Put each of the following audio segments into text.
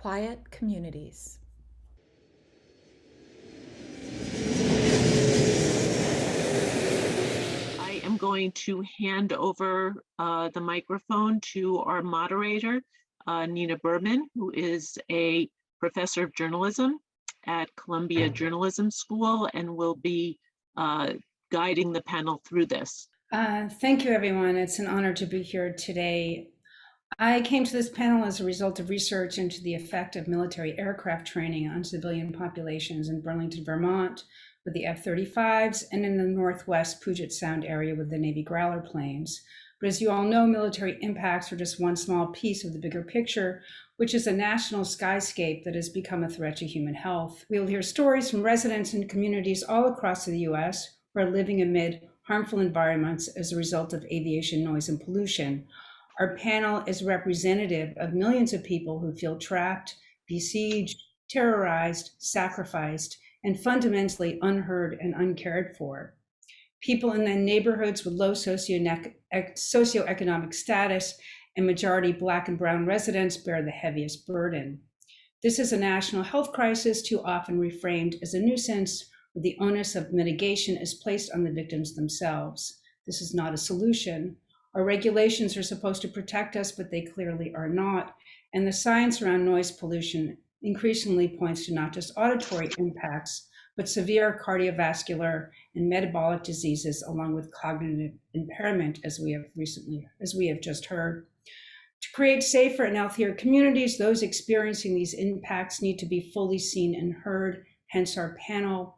quiet communities. I am going to hand over the microphone to our moderator, Nina Berman, who is a professor of journalism at Columbia Journalism School and will be guiding the panel through this. Thank you, everyone. It's an honor to be here today. I came to this panel as a result of research into the effect of military aircraft training on civilian populations in Burlington, Vermont, with the F-35s, and in the Northwest Puget Sound area with the Navy Growler planes. But as you all know, military impacts are just one small piece of the bigger picture, which is a national skyscape that has become a threat to human health. We will hear stories from residents and communities all across the U.S. who are living amid harmful environments as a result of aviation noise and pollution. Our panel is representative of millions of people who feel trapped, besieged, terrorized, sacrificed, and fundamentally unheard and uncared for. People in the neighborhoods with low socioeconomic status and majority Black and Brown residents bear the heaviest burden. This is a national health crisis too often reframed as a nuisance, where the onus of mitigation is placed on the victims themselves. This is not a solution. Our regulations are supposed to protect us, but they clearly are not. And the science around noise pollution increasingly points to not just auditory impacts, but severe cardiovascular and metabolic diseases, along with cognitive impairment, as we have just heard. To create safer and healthier communities, those experiencing these impacts need to be fully seen and heard, hence our panel.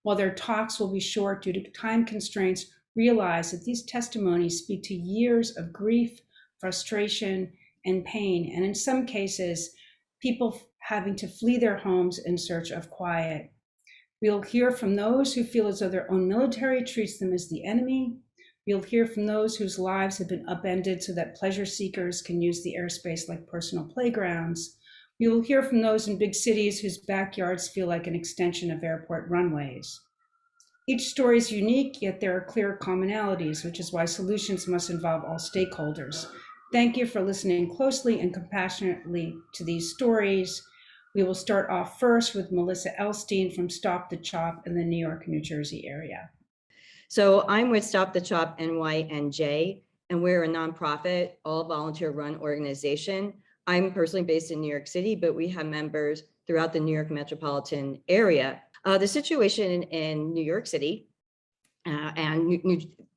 While their talks will be short due to time constraints, realize that these testimonies speak to years of grief, frustration, and pain, and in some cases, people having to flee their homes in search of quiet. We'll hear from those who feel as though their own military treats them as the enemy. We'll hear from those whose lives have been upended so that pleasure seekers can use the airspace like personal playgrounds. We will hear from those in big cities whose backyards feel like an extension of airport runways. Each story is unique, yet there are clear commonalities, which is why solutions must involve all stakeholders. Thank you for listening closely and compassionately to these stories. We will start off first with Melissa Elstein from Stop the Chop in the New York, New Jersey area. So I'm with Stop the Chop NYNJ, and we're a nonprofit, all volunteer run organization. I'm personally based in New York City, but we have members throughout the New York metropolitan area. The situation in New York City and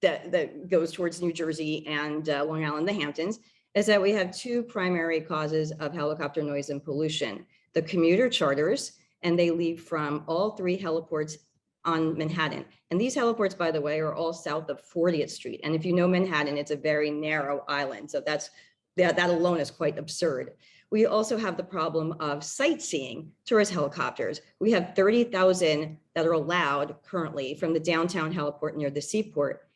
that goes towards New Jersey and Long Island, the Hamptons, is that we have two primary causes of helicopter noise and pollution. The commuter charters, and they leave from all three heliports on Manhattan. And these heliports, by the way, are all south of 40th Street. And if you know Manhattan, it's a very narrow island. So that alone is quite absurd. We also have the problem of sightseeing tourist helicopters. We have 30,000 that are allowed currently from the downtown heliport near the seaport,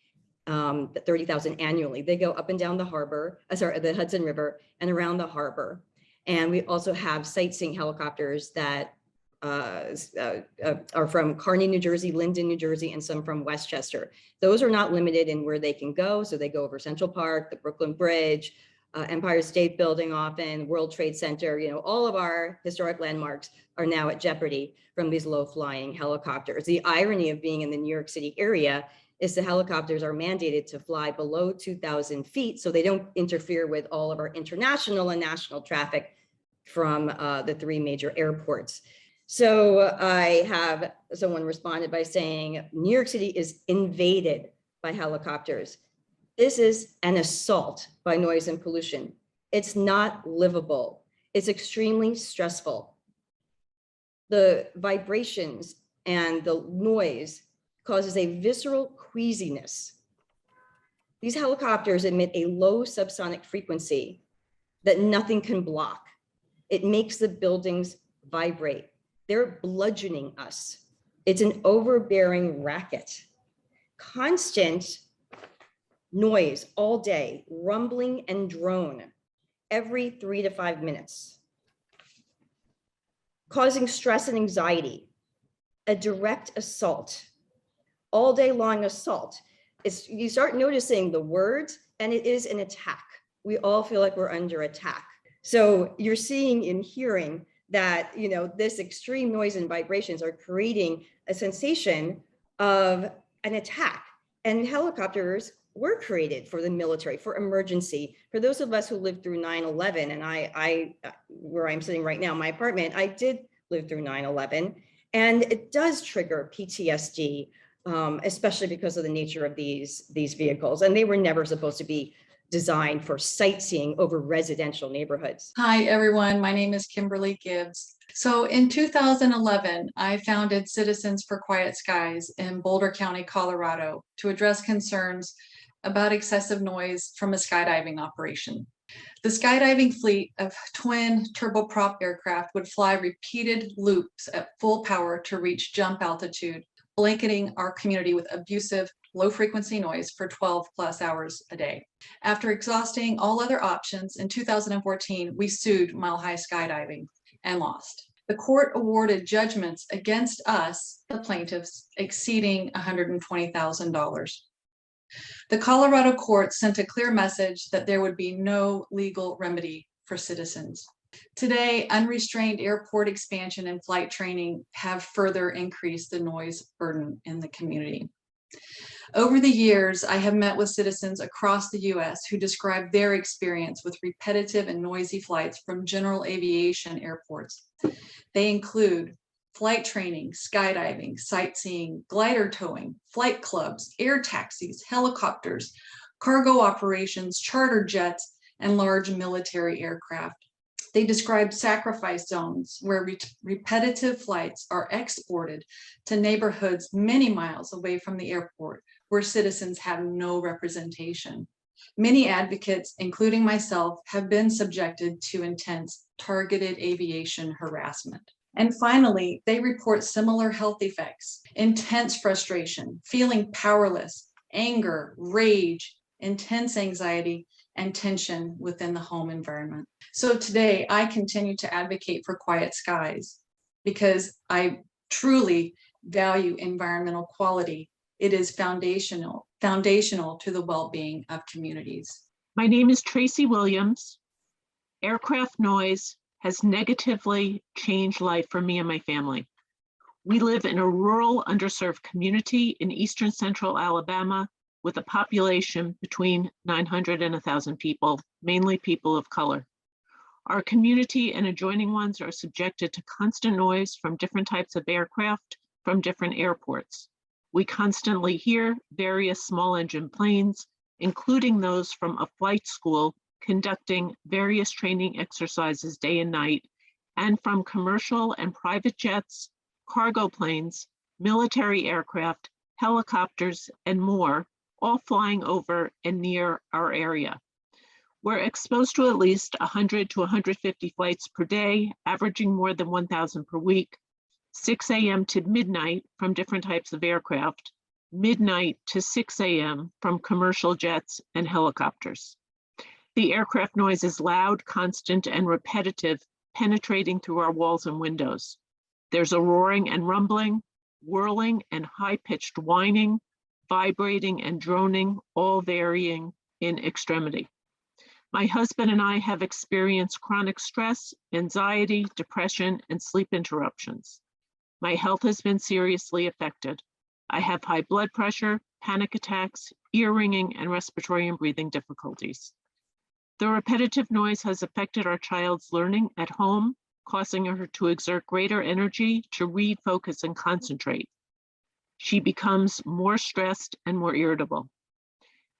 30,000 annually. They go up and down the the Hudson River and around the harbor. And we also have sightseeing helicopters that are from Kearney, New Jersey, Linden, New Jersey, and some from Westchester. Those are not limited in where they can go. So they go over Central Park, the Brooklyn Bridge, Empire State Building often, World Trade Center, all of our historic landmarks are now at jeopardy from these low-flying helicopters. The irony of being in the New York City area is the helicopters are mandated to fly below 2,000 feet so they don't interfere with all of our international and national traffic from the three major airports. So I have someone responded by saying, New York City is invaded by helicopters. This is an assault by noise and pollution. It's not livable. It's extremely stressful. The vibrations and the noise causes a visceral queasiness. These helicopters emit a low subsonic frequency that nothing can block. It makes the buildings vibrate. They're bludgeoning us. It's an overbearing racket. Constant noise all day, rumbling and drone every 3 to 5 minutes, causing stress and anxiety, a direct assault, all day long assault. You start noticing the words and it is an attack. We all feel like we're under attack. So you're seeing and hearing that, this extreme noise and vibrations are creating a sensation of an attack. And helicopters were created for the military, for emergency. For those of us who lived through 9/11, and I where I'm sitting right now, my apartment, I did live through 9/11, and it does trigger PTSD, especially because of the nature of these vehicles. And they were never supposed to be designed for sightseeing over residential neighborhoods. Hi, everyone. My name is Kimberly Gibbs. So in 2011, I founded Citizens for Quiet Skies in Boulder County, Colorado, to address concerns about excessive noise from a skydiving operation. The skydiving fleet of twin turboprop aircraft would fly repeated loops at full power to reach jump altitude, blanketing our community with abusive, low-frequency noise for 12 plus hours a day. After exhausting all other options, in 2014, we sued Mile High Skydiving and lost. The court awarded judgments against us, the plaintiffs, exceeding $120,000. The Colorado court sent a clear message that there would be no legal remedy for citizens. Today, unrestrained airport expansion and flight training have further increased the noise burden in the community. Over the years, I have met with citizens across the US who describe their experience with repetitive and noisy flights from general aviation airports. They include flight training, skydiving, sightseeing, glider towing, flight clubs, air taxis, helicopters, cargo operations, charter jets, and large military aircraft. They describe sacrifice zones where repetitive flights are exported to neighborhoods many miles away from the airport, where citizens have no representation. Many advocates, including myself, have been subjected to intense targeted aviation harassment. And finally, they report similar health effects: intense frustration, feeling powerless, anger, rage, intense anxiety, and tension within the home environment. So today, I continue to advocate for quiet skies because I truly value environmental quality. It is foundational to the well-being of communities. My name is Tracy Williams. Aircraft noise has negatively changed life for me and my family. We live in a rural, underserved community in eastern central Alabama with a population between 900 and 1,000 people, mainly people of color. Our community and adjoining ones are subjected to constant noise from different types of aircraft from different airports. We constantly hear various small engine planes, including those from a flight school conducting various training exercises day and night, and from commercial and private jets, cargo planes, military aircraft, helicopters, and more, all flying over and near our area. We're exposed to at least 100 to 150 flights per day, averaging more than 1,000 per week, 6 a.m. to midnight from different types of aircraft, midnight to 6 a.m. from commercial jets and helicopters. The aircraft noise is loud, constant, and repetitive, penetrating through our walls and windows. There's a roaring and rumbling, whirling and high-pitched whining, vibrating and droning, all varying in extremity. My husband and I have experienced chronic stress, anxiety, depression, and sleep interruptions. My health has been seriously affected. I have high blood pressure, panic attacks, ear ringing, and respiratory and breathing difficulties. The repetitive noise has affected our child's learning at home, causing her to exert greater energy to read, focus, and concentrate. She becomes more stressed and more irritable.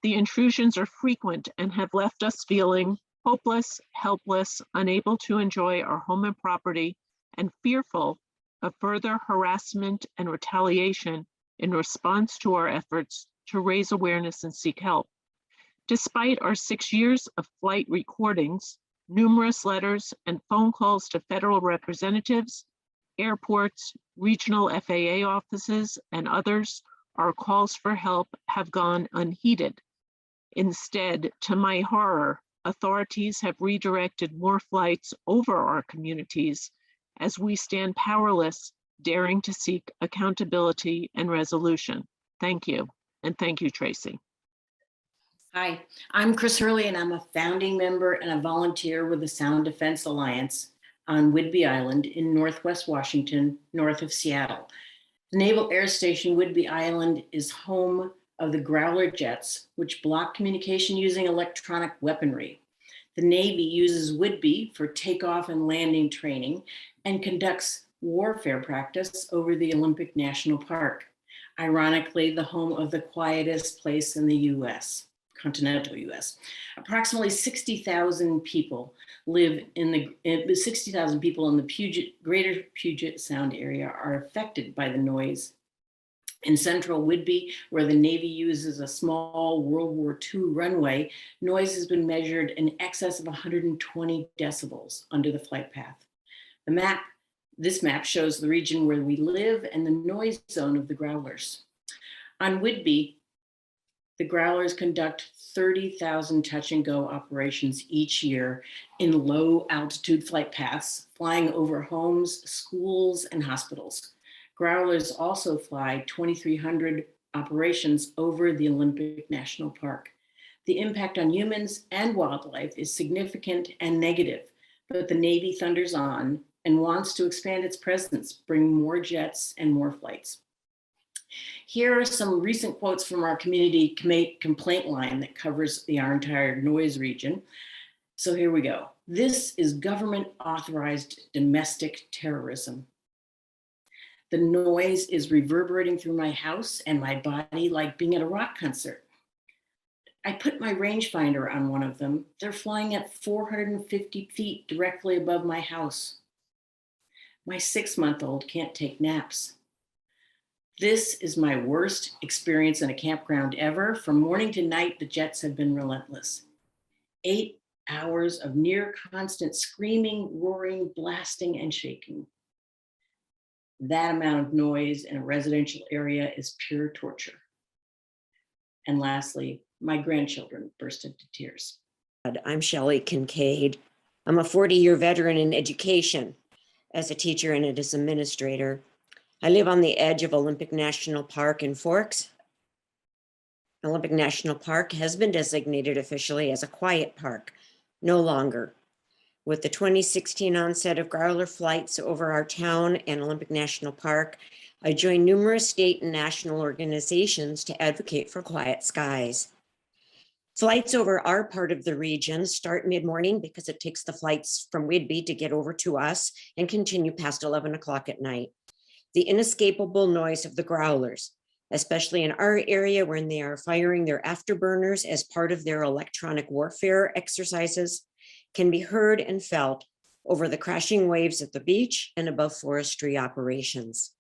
The intrusions are frequent and have left us feeling hopeless, helpless, unable to enjoy our home and property, and fearful of further harassment and retaliation in response to our efforts to raise awareness and seek help. Despite our 6 years of flight recordings, numerous letters and phone calls to federal representatives, airports, regional FAA offices, and others, our calls for help have gone unheeded. Instead, to my horror, authorities have redirected more flights over our communities as we stand powerless, daring to seek accountability and resolution. Thank you, and thank you, Tracy. Hi, I'm Chris Hurley, and I'm a founding member and a volunteer with the Sound Defense Alliance on Whidbey Island in Northwest Washington, north of Seattle. The Naval Air Station Whidbey Island is home of the Growler jets, which block communication using electronic weaponry. The Navy uses Whidbey for takeoff and landing training and conducts warfare practice over the Olympic National Park. Ironically, the home of the quietest place in the US, continental US. Approximately 60,000 people live in the 60,000 people in the greater Puget Sound area are affected by the noise. In central Whidbey, where the Navy uses a small World War II runway, noise has been measured in excess of 120 decibels under the flight path. This map shows the region where we live and the noise zone of the growlers. On Whidbey, the growlers conduct 30,000 touch and go operations each year in low altitude flight paths, flying over homes, schools, and hospitals. Growlers also fly 2,300 operations over the Olympic National Park. The impact on humans and wildlife is significant and negative, but the Navy thunders on and wants to expand its presence, bring more jets and more flights. Here are some recent quotes from our community complaint line that covers our entire noise region. So here we go. This is government authorized domestic terrorism. The noise is reverberating through my house and my body like being at a rock concert. I put my rangefinder on one of them. They're flying at 450 feet directly above my house. My 6-month-old can't take naps. This is my worst experience in a campground ever. From morning to night, the jets have been relentless. 8 hours of near constant screaming, roaring, blasting, and shaking. That amount of noise in a residential area is pure torture. And lastly, my grandchildren burst into tears. I'm Shelley Kincaid. I'm a 40-year veteran in education as a teacher and as an administrator. I live on the edge of Olympic National Park in Forks. Olympic National Park has been designated officially as a quiet park, no longer. With the 2016 onset of growler flights over our town and Olympic National Park, I joined numerous state and national organizations to advocate for quiet skies. Flights over our part of the region start mid-morning because it takes the flights from Whidbey to get over to us and continue past 11 o'clock at night. The inescapable noise of the growlers, especially in our area when they are firing their afterburners as part of their electronic warfare exercises, can be heard and felt over the crashing waves at the beach and above forestry operations.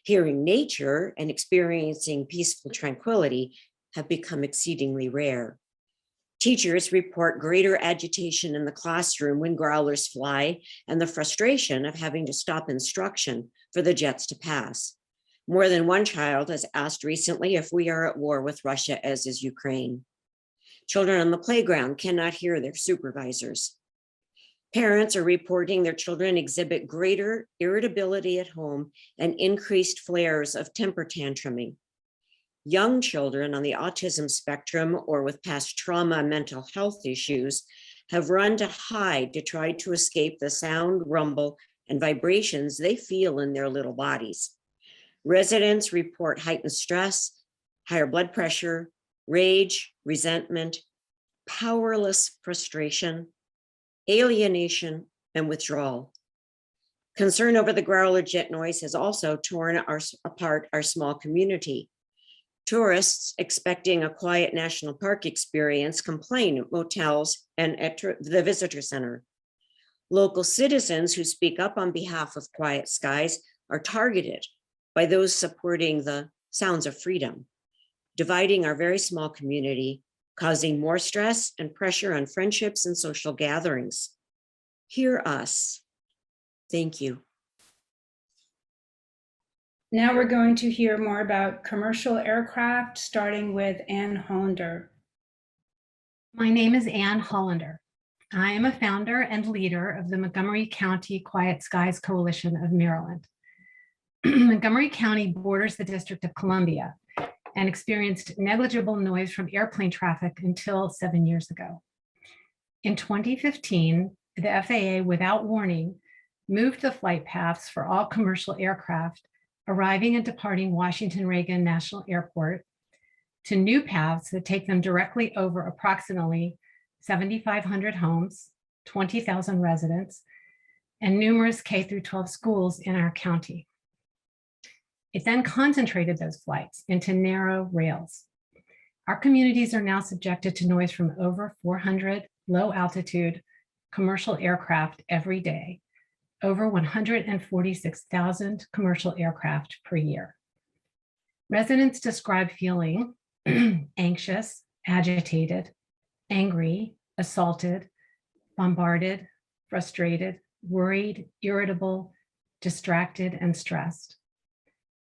Hearing nature and experiencing peaceful tranquility have become exceedingly rare. Teachers report greater agitation in the classroom when growlers fly and the frustration of having to stop instruction for the jets to pass. More than one child has asked recently if we are at war with Russia, as is Ukraine. Children on the playground cannot hear their supervisors. Parents are reporting their children exhibit greater irritability at home and increased flares of temper tantruming. Young children on the autism spectrum or with past trauma and mental health issues have run to hide to try to escape the sound, rumble, and vibrations they feel in their little bodies. Residents report heightened stress, higher blood pressure, rage, resentment, powerless frustration, alienation, and withdrawal. Concern over the growler jet noise has also torn apart our small community. Tourists expecting a quiet national park experience complain at motels and at the visitor center. Local citizens who speak up on behalf of quiet skies are targeted by those supporting the sounds of freedom, dividing our very small community, causing more stress and pressure on friendships and social gatherings. Hear us. Thank you. Now we're going to hear more about commercial aircraft, starting with Ann Hollander. My name is Ann Hollander. I am a founder and leader of the Montgomery County Quiet Skies Coalition of Maryland. Montgomery County borders the District of Columbia, and experienced negligible noise from airplane traffic until 7 years ago. In 2015, the FAA, without warning, moved the flight paths for all commercial aircraft arriving and departing Washington Reagan National Airport to new paths that take them directly over approximately 7,500 homes, 20,000 residents, and numerous K-12 schools in our county. It then concentrated those flights into narrow rails. Our communities are now subjected to noise from over 400 low altitude commercial aircraft every day, over 146,000 commercial aircraft per year. Residents describe feeling anxious, agitated, angry, assaulted, bombarded, frustrated, worried, irritable, distracted, and stressed.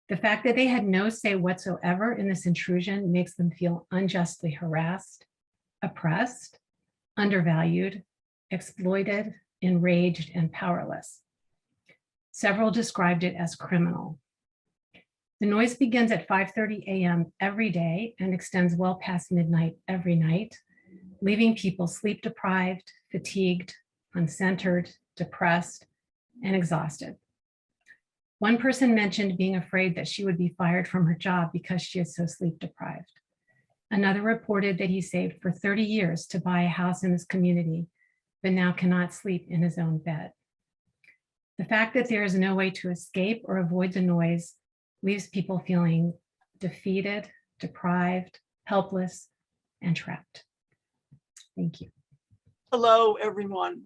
The fact that they had no say whatsoever in this intrusion makes them feel unjustly harassed, oppressed, undervalued, exploited, enraged, and powerless. Several described it as criminal. The noise begins at 5:30 a.m. every day and extends well past midnight every night, leaving people sleep deprived, fatigued, uncentered, depressed, and exhausted. One person mentioned being afraid that she would be fired from her job because she is so sleep deprived. Another reported that he saved for 30 years to buy a house in this community, but now cannot sleep in his own bed. The fact that there is no way to escape or avoid the noise leaves people feeling defeated, deprived, helpless, and trapped. Thank you. Hello, everyone.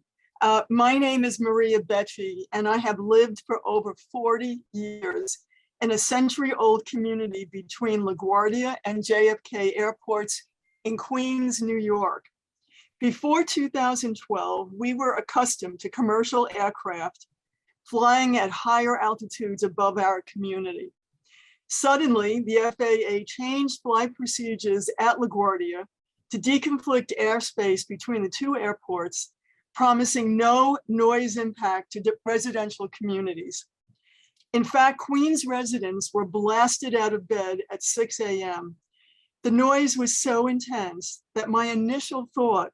My name is Maria Becci, and I have lived for over 40 years in a century-old community between LaGuardia and JFK airports in Queens, New York. Before 2012, we were accustomed to commercial aircraft flying at higher altitudes above our community. Suddenly, the FAA changed flight procedures at LaGuardia to deconflict airspace between the two airports, promising no noise impact to residential communities. In fact, Queens residents were blasted out of bed at 6 a.m. The noise was so intense that my initial thought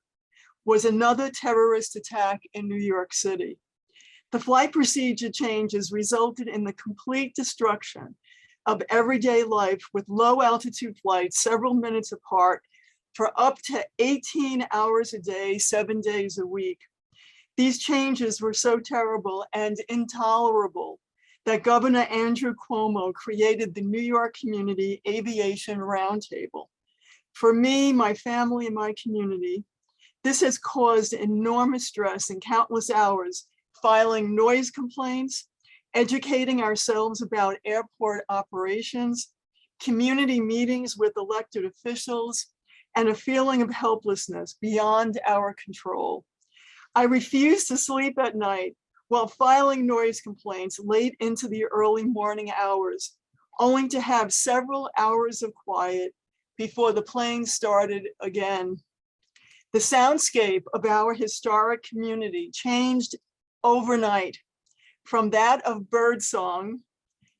was another terrorist attack in New York City. The flight procedure changes resulted in the complete destruction of everyday life with low altitude flights several minutes apart for up to 18 hours a day, 7 days a week. These changes were so terrible and intolerable that Governor Andrew Cuomo created the New York Community Aviation Roundtable. For me, my family, and my community, this has caused enormous stress and countless hours filing noise complaints, educating ourselves about airport operations, community meetings with elected officials, and a feeling of helplessness beyond our control. I refuse to sleep at night while filing noise complaints late into the early morning hours, only to have several hours of quiet before the plane started again. The soundscape of our historic community changed overnight, from that of birdsong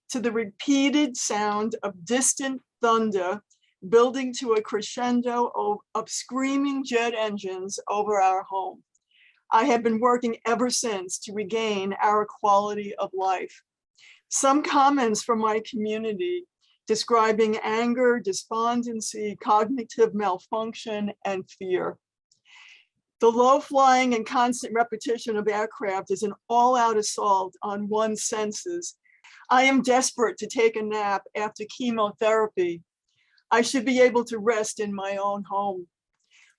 to the repeated sound of distant thunder building to a crescendo of screaming jet engines over our home. I have been working ever since to regain our quality of life. Some comments from my community describing anger, despondency, cognitive malfunction, and fear. The low flying and constant repetition of aircraft is an all-out assault on one's senses. I am desperate to take a nap after chemotherapy. I should be able to rest in my own home.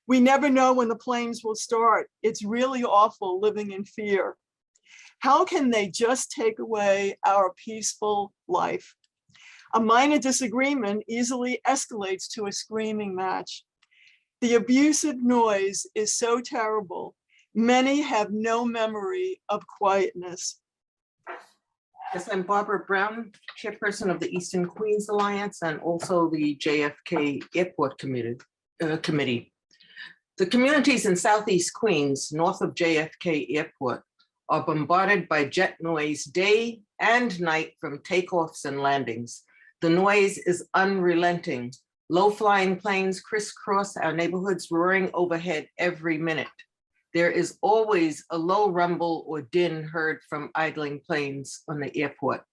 We never know when the planes will start. It's really awful living in fear. How can they just take away our peaceful life? A minor disagreement easily escalates to a screaming match. The abusive noise is so terrible. Many have no memory of quietness. Yes, I'm Barbara Brown, chairperson of the Eastern Queens Alliance and also the JFK Airport Committee. The communities in Southeast Queens, north of JFK Airport, are bombarded by jet noise day and night from takeoffs and landings. The noise is unrelenting. Low-flying planes crisscross our neighborhoods, roaring overhead every minute. There is always a low rumble or din heard from idling planes on the airport.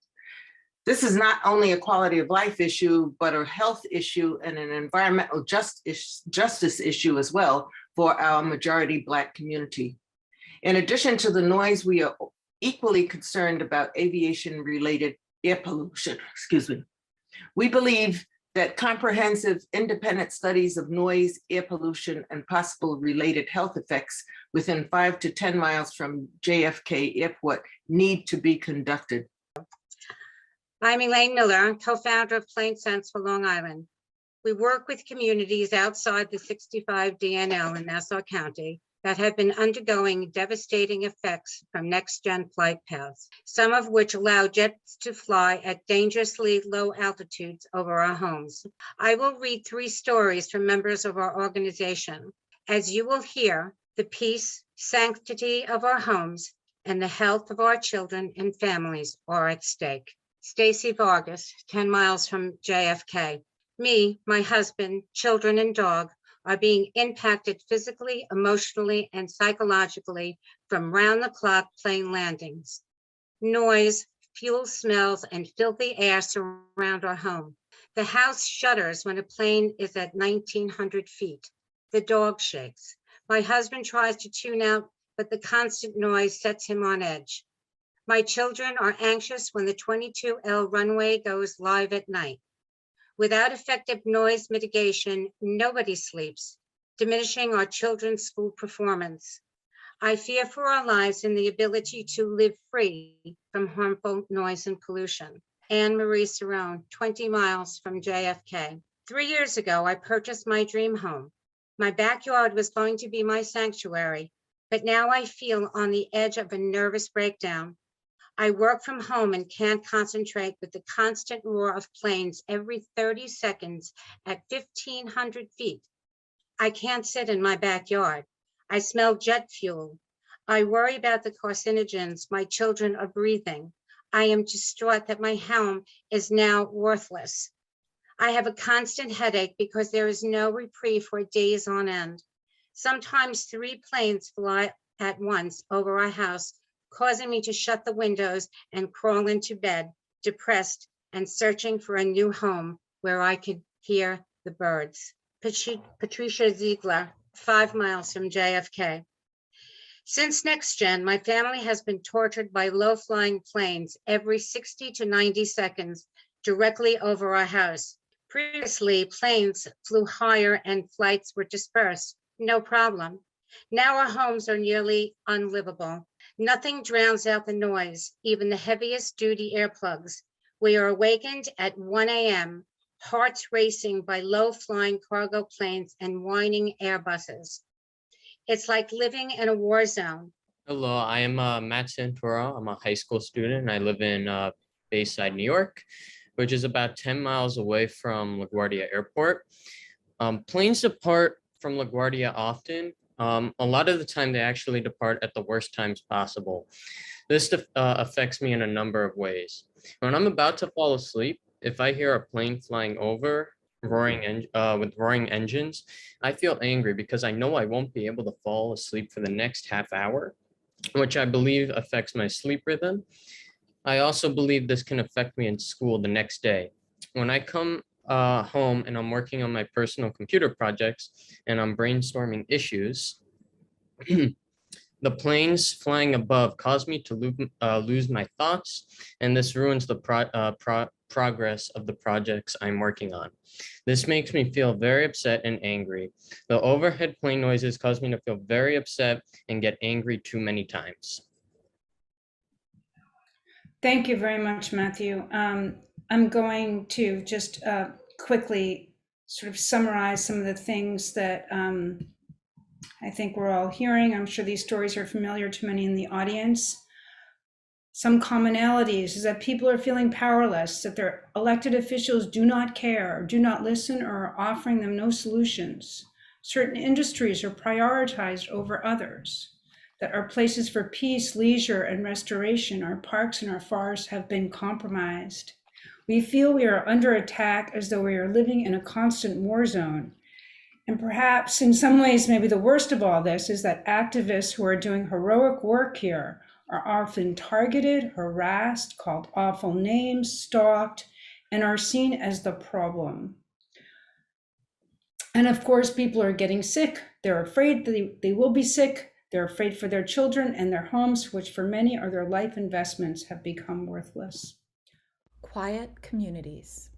This is not only a quality of life issue, but a health issue and an environmental justice issue as well for our majority Black community. In addition to the noise, we are equally concerned about aviation-related air pollution, We believe that comprehensive independent studies of noise, air pollution, and possible related health effects within 5 to 10 miles from JFK Airport need to be conducted. I'm Elaine Miller, co-founder of Plain Sense for Long Island. We work with communities outside the 65 DNL in Nassau County that have been undergoing devastating effects from next-gen flight paths, some of which allow jets to fly at dangerously low altitudes over our homes. I will read 3 stories from members of our organization. As you will hear, the peace, sanctity of our homes and the health of our children and families are at stake. Stacy Vargas, 10 miles from JFK. Me, my husband, children, and dog are being impacted physically, emotionally, and psychologically from round-the-clock plane landings. Noise, fuel smells, and filthy air surround our home. The house shudders when a plane is at 1,900 feet. The dog shakes. My husband tries to tune out, but the constant noise sets him on edge. My children are anxious when the 22L runway goes live at night. Without effective noise mitigation, nobody sleeps, diminishing our children's school performance. I fear for our lives and the ability to live free from harmful noise and pollution. Anne Marie Cerrone, 20 miles from JFK. 3 years ago, I purchased my dream home. My backyard was going to be my sanctuary, but now I feel on the edge of a nervous breakdown. I work from home and can't concentrate with the constant roar of planes every 30 seconds at 1,500 feet. I can't sit in my backyard. I smell jet fuel. I worry about the carcinogens my children are breathing. I am distraught that my home is now worthless. I have a constant headache because there is no reprieve for days on end. Sometimes 3 planes fly at once over our house, causing me to shut the windows and crawl into bed, depressed and searching for a new home where I could hear the birds. Patricia Ziegler, 5 miles from JFK. Since NextGen, my family has been tortured by low-flying planes every 60 to 90 seconds directly over our house. Previously, planes flew higher and flights were dispersed, no problem. Now our homes are nearly unlivable. Nothing drowns out the noise, even the heaviest duty earplugs. We are awakened at 1 a.m., hearts racing by low-flying cargo planes and whining Airbuses. It's like living in a war zone. Hello, I am Matt Santoro. I'm a high school student. I live in Bayside, New York, which is about 10 miles away from LaGuardia Airport. Planes depart from LaGuardia often. A lot of the time, they actually depart at the worst times possible. This affects me in a number of ways. When I'm about to fall asleep, if I hear a plane flying over, with roaring engines, I feel angry because I know I won't be able to fall asleep for the next half hour, which I believe affects my sleep rhythm. I also believe this can affect me in school the next day. When I come home and I'm working on my personal computer projects and I'm brainstorming issues, the planes flying above cause me to lose my thoughts, and this ruins the progress of the projects I'm working on. This makes me feel very upset and angry. The overhead plane noises cause me to feel very upset and get angry too many times. Thank you very much, Matthew. I'm going to just quickly sort of summarize some of the things that I think we're all hearing. I'm sure these stories are familiar to many in the audience. Some commonalities is that people are feeling powerless, that their elected officials do not care, or do not listen, or are offering them no solutions. Certain industries are prioritized over others, that our places for peace, leisure, and restoration, our parks and our forests have been compromised. We feel we are under attack as though we are living in a constant war zone. And perhaps in some ways, maybe the worst of all this is that activists who are doing heroic work here are often targeted, harassed, called awful names, stalked, and are seen as the problem. And of course, people are getting sick. They're afraid they will be sick. They're afraid for their children and their homes, which for many are their life investments, have become worthless. Quiet communities.